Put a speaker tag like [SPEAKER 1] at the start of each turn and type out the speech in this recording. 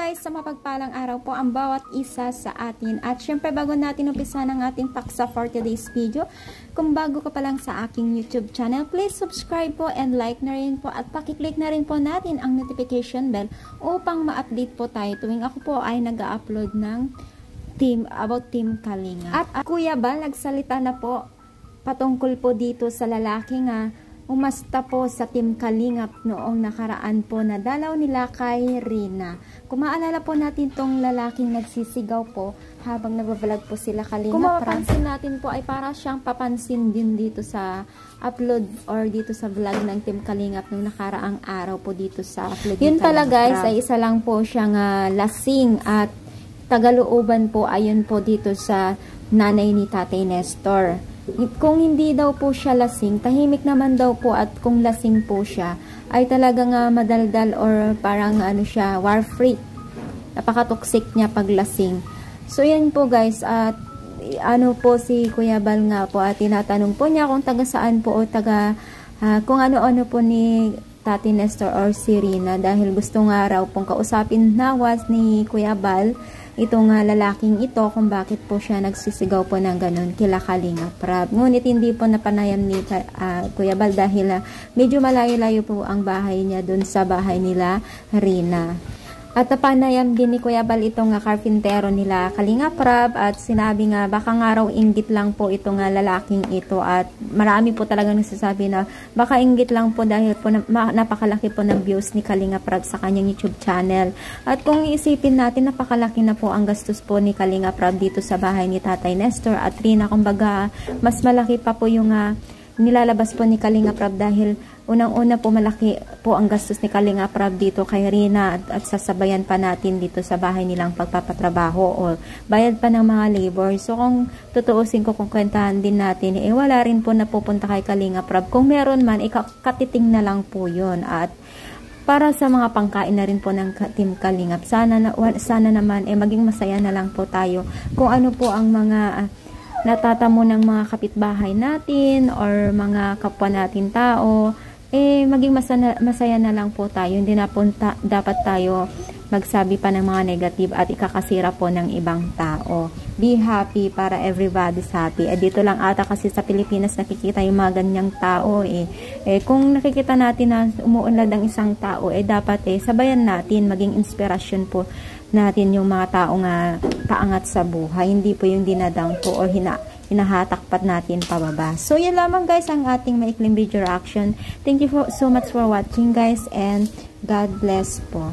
[SPEAKER 1] guys, sa mapagpalang araw po ang bawat isa sa atin. At syempre bago natin umpisa ng ating paksa for today's video, kung bago ka pa lang sa aking YouTube channel, please subscribe po and like na rin po at pakiclick na rin po natin ang notification bell upang ma-update po tayo tuwing ako po ay nag-upload ng about Team Kalinga. At Kuya Bal, nagsalita na po patungkol po dito sa lalaki nga umasta po sa Team Kalingap noong nakaraan po na dalaw nila kay Rina. Kung maalala po natin tong lalaking nagsisigaw po habang nagbablog po sila Kalingap. Kung mapapansin natin po ay para siyang papansin din dito sa upload or dito sa vlog ng Team Kalingap noong nakaraang araw po dito sa upload. Yun pala guys, ay isa lang po siyang lasing at tagalooban po ayon po dito sa nanay ni Tatay Nestor. Kung hindi daw po siya lasing, tahimik naman daw po, at kung lasing po siya, ay talagang madaldal or parang siya, war freak. Napaka-toxic niya pag lasing. So yan po guys, at po si Kuya Bal nga po, at tinatanong po niya kung taga saan po o taga, kung ano-ano po ni Tati Nestor or si Rina, dahil gusto nga raw pong kausapin nawas ni Kuya Bal itong lalaking ito kung bakit po siya nagsisigaw po ng ganun kila Kalingap Rab. Ngunit hindi po napanayam ni Kuya Bal dahil medyo malayo-layo po ang bahay niya dun sa bahay nila Rina. At napanayam din ni Kuya Bal itong karpintero nila Kalingap Rab, at sinabi nga baka nga raw inggit lang po itong lalaking ito, at marami po talagang nagsasabi na baka inggit lang po dahil po napakalaki po ng views ni Kalingap Rab sa kanyang YouTube channel. At kung iisipin natin, napakalaki na po ang gastos po ni Kalingap Rab dito sa bahay ni Tatay Nestor at Rina. Kumbaga mas malaki pa po yung nilalabas po ni Kalingap Rab dahil unang-una po malaki po ang gastos ni Kalingap Rab dito kay Rina, at sasabayan pa natin dito sa bahay nilang pagpapatrabaho o bayad pa ng mga labor. So kung tutuusin ko, kung kwentahan din natin, wala rin po napupunta kay Kalingap Rab. Kung meron man, katiting na lang po yun. At para sa mga pangkain na rin po ng Team Kalingap, sana naman maging masaya na lang po tayo kung ano po ang mga natatamo ng mga kapitbahay natin or mga kapwa natin tao, maging masaya na lang po tayo. Hindi na po dapat tayo magsabi pa ng mga negative at ikakasira po ng ibang tao. Be happy para everybody's happy. Dito lang ata kasi sa Pilipinas nakikita yung mga ganyang tao. Kung nakikita natin na umuunlad ang isang tao, dapat sabayan natin, maging inspirasyon po natin yung mga tao nga paangat sa buhay. Hindi po yung dinadown po o hinahatakpat natin pababa. So yan lamang guys ang ating maikling video reaction. Thank you so much for watching guys, and God bless po.